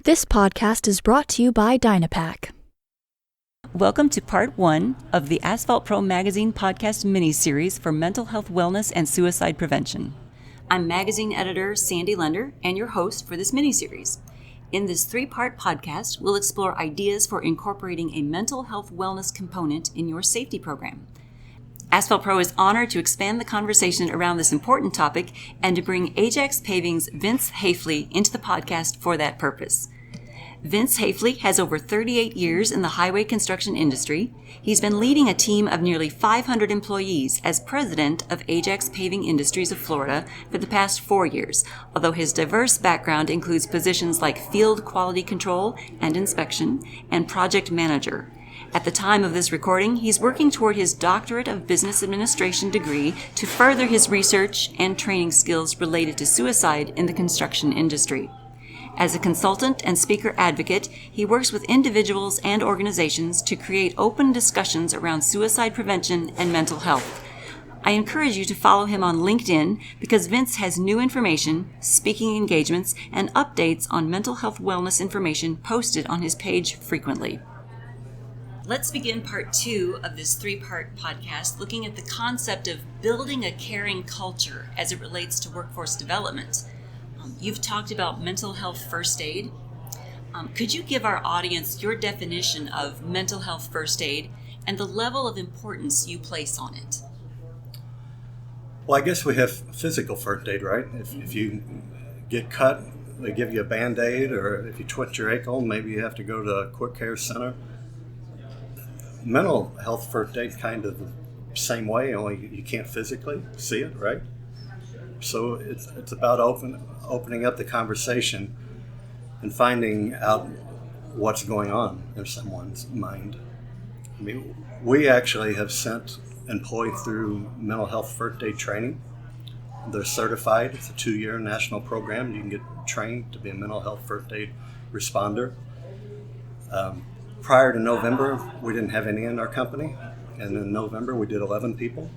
This podcast is brought to you by Dynapack. Welcome to part 1 of the Asphalt Pro Magazine podcast mini-series for mental health, wellness, and suicide prevention. I'm magazine editor Sandy Lender and your host for this mini-series. In this 3-part podcast, we'll explore ideas for incorporating a mental health wellness component in your safety program. Asphalt Pro is honored to expand the conversation around this important topic and to bring Ajax Paving's Vince Hafeli into the podcast for that purpose. Vince Hafeli has over 38 years in the highway construction industry. He's been leading a team of nearly 500 employees as president of Ajax Paving Industries of Florida for the past 4 years, although his diverse background includes positions like field quality control and inspection and project manager. At the time of this recording, he's working toward his Doctorate of Business Administration degree to further his research and training skills related to suicide in the construction industry. As a consultant and speaker advocate, he works with individuals and organizations to create open discussions around suicide prevention and mental health. I encourage you to follow him on LinkedIn because Vince has new information, speaking engagements, and updates on mental health wellness information posted on his page frequently. Let's begin part 2 of this 3-part podcast looking at the concept of building a caring culture as it relates to workforce development. You've talked about mental health first aid. Could you give our audience your definition of mental health first aid and the level of importance you place on it? Well, I guess we have physical first aid, right? If you get cut, they give you a Band-Aid, or if you twitch your ankle, maybe you have to go to a quick care center. Mental health first aid kind of the same way, only you can't physically see it, right? So it's about opening up the conversation and finding out what's going on in someone's mind. I mean, we actually have sent employees through mental health first aid training. They're certified. It's a 2-year national program. You can get trained to be a mental health first aid responder. Prior to November, we didn't have any in our company, and in November we did 11 people.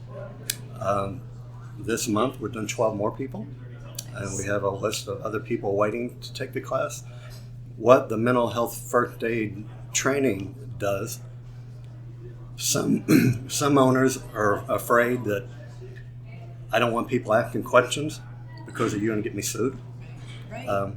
This month we've done 12 more people, and we have a list of other people waiting to take the class. What the mental health first aid training does, some owners are afraid that I don't want people asking questions because you're going to get me sued. Right.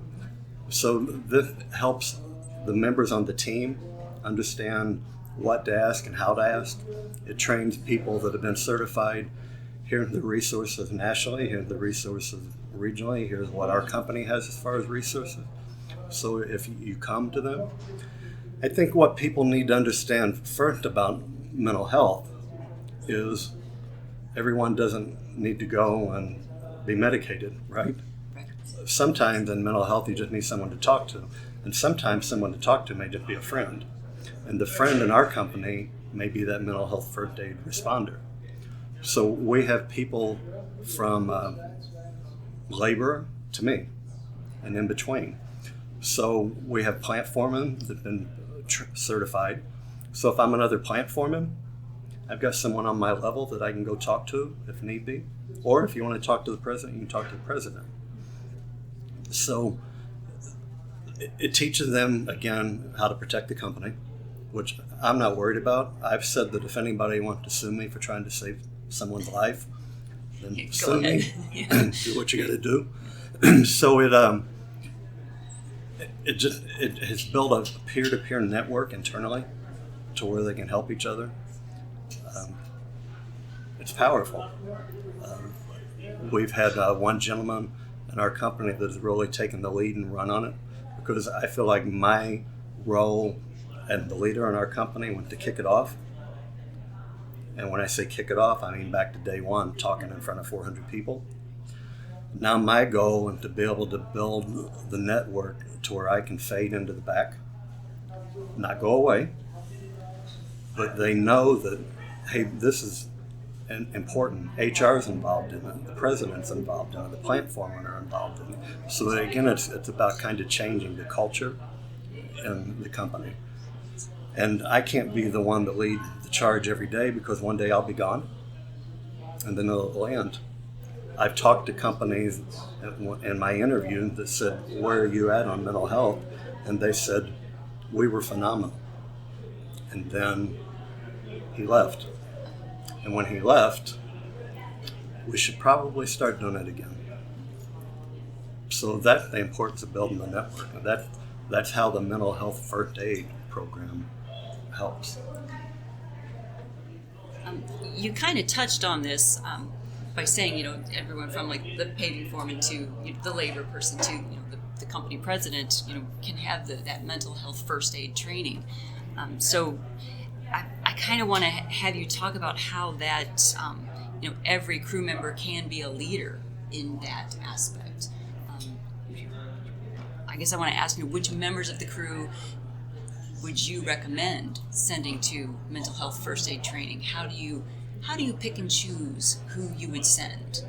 So this helps the members on the team understand what to ask and how to ask. It trains people that have been certified. Here's the resources nationally, here's the resources regionally, here's what our company has as far as resources. So if you come to them, I think what people need to understand first about mental health is everyone doesn't need to go and be medicated, right? Sometimes in mental health you just need someone to talk to, and sometimes someone to talk to may just be a friend. And the friend in our company may be that mental health first aid responder. So we have people from labor to me and in between. So we have plant foremen that have been certified. So if I'm another plant foreman, I've got someone on my level that I can go talk to if need be. Or if you want to talk to the president, you can talk to the president. So it teaches them, again, how to protect the company, which I'm not worried about. I've said that if anybody wants to sue me for trying to save someone's life, then sue me and do what you got to do. So it has built a peer-to-peer network internally to where they can help each other. It's powerful. We've had one gentleman in our company that has really taken the lead and run on it, because I feel like my role and the leader in our company went to kick it off. And when I say kick it off, I mean back to day one, talking in front of 400 people. Now my goal is to be able to build the network to where I can fade into the back, not go away, but they know that, hey, this is important. HR is involved in it, the president's involved in it, the plant foremen are involved in it. So that, again, it's about kind of changing the culture in the company. And I can't be the one that leads the charge every day, because one day I'll be gone and then it'll end. I've talked to companies in my interview that said, where are you at on mental health? And they said, we were phenomenal. And then he left. And when he left, we should probably start doing it again. So that's the importance of building the network. And that's how the mental health first aid program helps. You kind of touched on this by saying, everyone from like the paving foreman to the labor person to the company president, can have that mental health first aid training. So I kind of want to have you talk about how that every crew member can be a leader in that aspect. I guess I want to ask which members of the crew would you recommend sending to mental health first aid training? How do you pick and choose who you would send?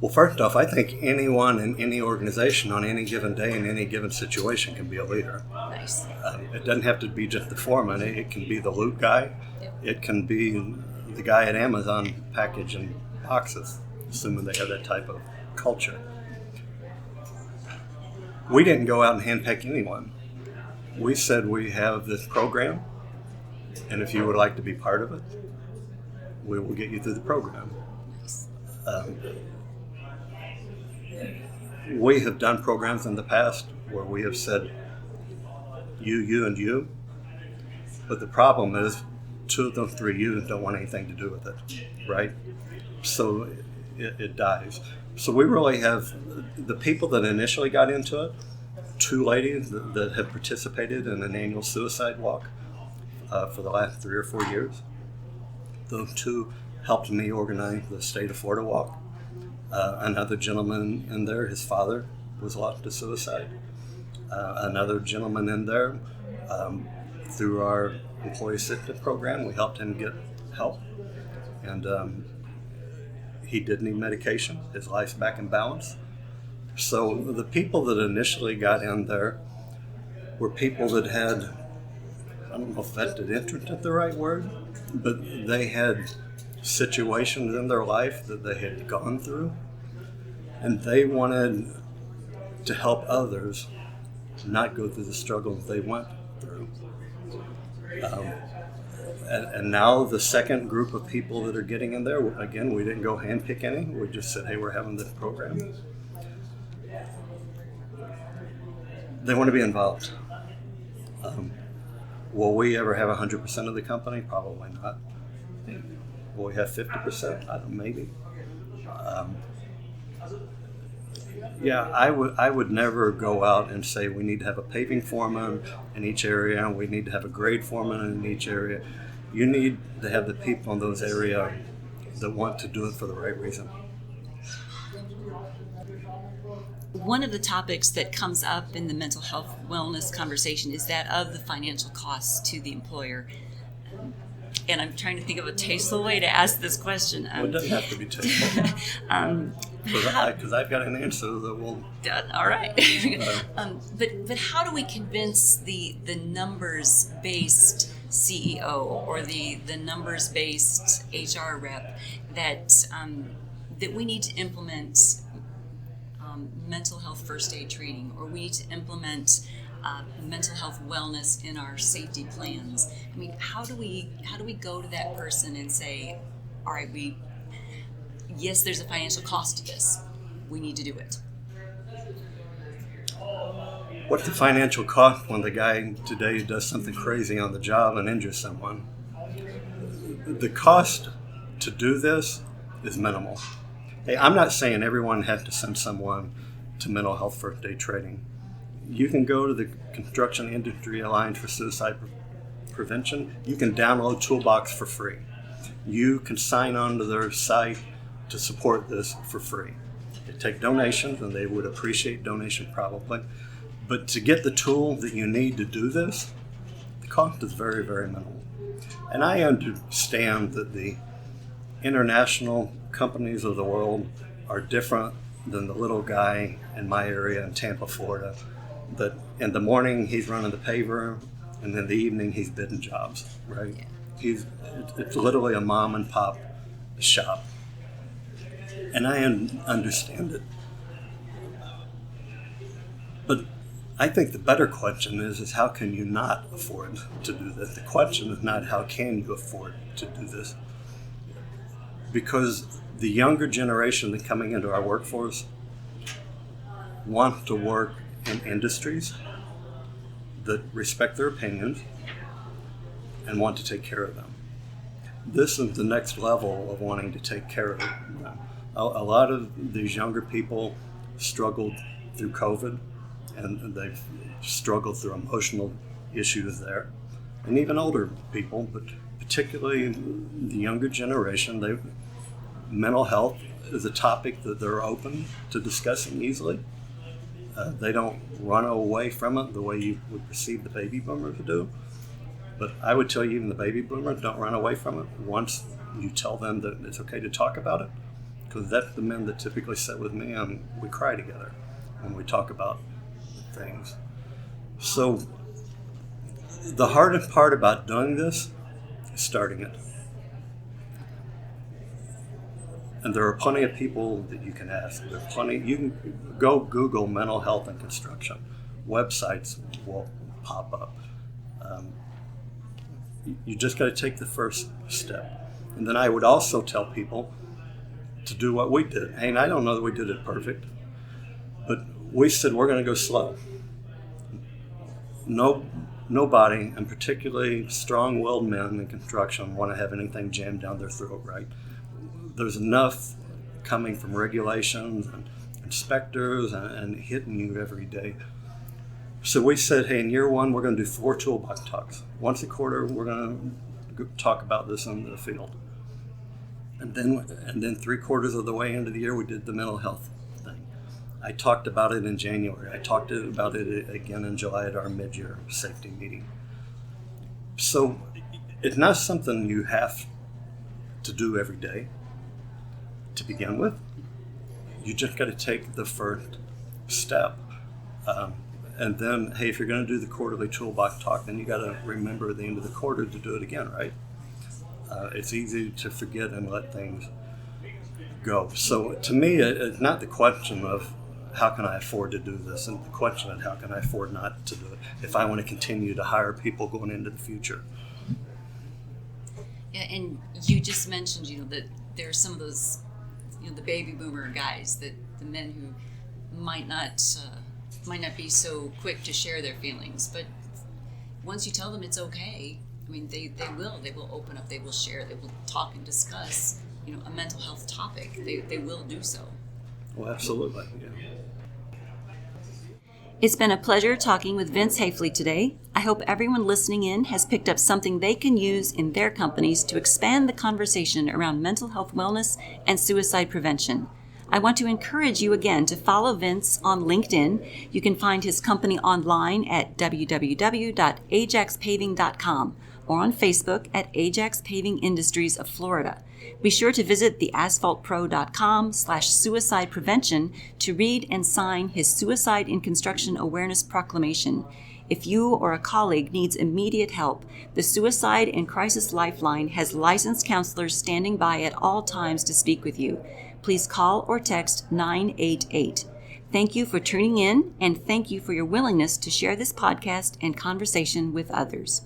Well, first off, I think anyone in any organization on any given day in any given situation can be a leader. Nice. It doesn't have to be just the foreman. It can be the loot guy. Yep. It can be the guy at Amazon packaging boxes, assuming they have that type of culture. We didn't go out and handpick anyone. We said we have this program, and if you would like to be part of it, we will get you through the program. Nice. We have done programs in the past where we have said you, and you, but the problem is 2 of those 3 yous don't want anything to do with it, right? So it dies. So we really have the people that initially got into it, 2 ladies that have participated in an annual suicide walk for the last 3 or 4 years. Those 2 helped me organize the State of Florida walk. Another gentleman in there, his father was lost to suicide. Another gentleman in there, through our employee assistance program, we helped him get help. And he did need medication. His life's back in balance. So the people that initially got in there were people that had, I don't know if vested interest is the right word, but they had situations in their life that they had gone through, and they wanted to help others not go through the struggles they went through. And now the second group of people that are getting in there, again, we didn't go handpick any. We just said, hey, we're having this program. They want to be involved. Will we ever have 100% of the company? Probably not. Will we have 50%? I don't know, maybe. I would never go out and say we need to have a paving foreman in each area, and we need to have a grade foreman in each area. You need to have the people in those areas that want to do it for the right reason. One of the topics that comes up in the mental health wellness conversation is that of the financial costs to the employer. And I'm trying to think of a tasteful way to ask this question. Well, it doesn't have to be tasteful. Because I've got an answer that will... All right. But how do we convince the numbers-based CEO or the numbers-based HR rep that we need to implement mental health first aid training, or we need to implement mental health wellness in our safety plans? I mean, how do we go to that person and say, all right, yes, there's a financial cost to this. We need to do it. What's the financial cost when the guy today does something crazy on the job and injures someone? The cost to do this is minimal. Hey, I'm not saying everyone has to send someone to mental health first aid training. You can go to the Construction Industry Alliance for Suicide Prevention. You can download Toolbox for free. You can sign on to their site to support this for free. They take donations, and they would appreciate donation probably. But to get the tool that you need to do this, the cost is very, very minimal. And I understand that the international companies of the world are different than the little guy in my area in Tampa, Florida, that in the morning he's running the paver, and in the evening he's bidding jobs, right? Yeah. It's literally a mom and pop shop. And I understand it. But I think the better question is how can you not afford to do this? The question is not how can you afford to do this? Because the younger generation that coming into our workforce want to work in industries that respect their opinions and want to take care of them. This is the next level of wanting to take care of them. A lot of these younger people struggled through COVID, and they've struggled through emotional issues there. And even older people, but particularly the younger generation, mental health is a topic that they're open to discussing easily. They don't run away from it the way you would perceive the baby boomers do. But I would tell you, even the baby boomers don't run away from it once you tell them that it's okay to talk about it. Because that's the men that typically sit with me and we cry together when we talk about things. So the hardest part about doing this is starting it. And there are plenty of people that you can ask. There are plenty. You can go Google mental health and construction. Websites will pop up. You just got to take the first step. And then I would also tell people to do what we did. Hey, and I don't know that we did it perfect, but we said we're going to go slow. Nobody, and particularly strong-willed men in construction, want to have anything jammed down their throat, right? There's enough coming from regulations and inspectors and hitting you every day. So we said, hey, in year one, we're going to do 4 toolbox talks. Once a quarter, we're going to talk about this in the field. And then 3/4 of the way into the year, we did the mental health thing. I talked about it in January. I talked about it again in July at our mid-year safety meeting. So it's not something you have to do every day to begin with. You just got to take the first step. And then, hey, if you're going to do the quarterly toolbox talk, then you got to remember at the end of the quarter to do it again, right? It's easy to forget and let things go. So to me, it's not the question of how can I afford to do this, and the question of how can I afford not to do it if I want to continue to hire people going into the future. Yeah, and you just mentioned, that there are some of those, the baby boomer guys, the men who might not be so quick to share their feelings, but once you tell them it's okay, they will open up, they will share, they will talk and discuss, a mental health topic. They will do so. Well, absolutely, yeah. It's been a pleasure talking with Vince Hafeli today. I hope everyone listening in has picked up something they can use in their companies to expand the conversation around mental health wellness and suicide prevention. I want to encourage you again to follow Vince on LinkedIn. You can find his company online at www.ajaxpaving.com or on Facebook at Ajax Paving Industries of Florida. Be sure to visit theasphaltpro.com/suicide prevention to read and sign his Suicide in Construction Awareness Proclamation. If you or a colleague needs immediate help, the Suicide and Crisis Lifeline has licensed counselors standing by at all times to speak with you. Please call or text 988. Thank you for tuning in, and thank you for your willingness to share this podcast and conversation with others.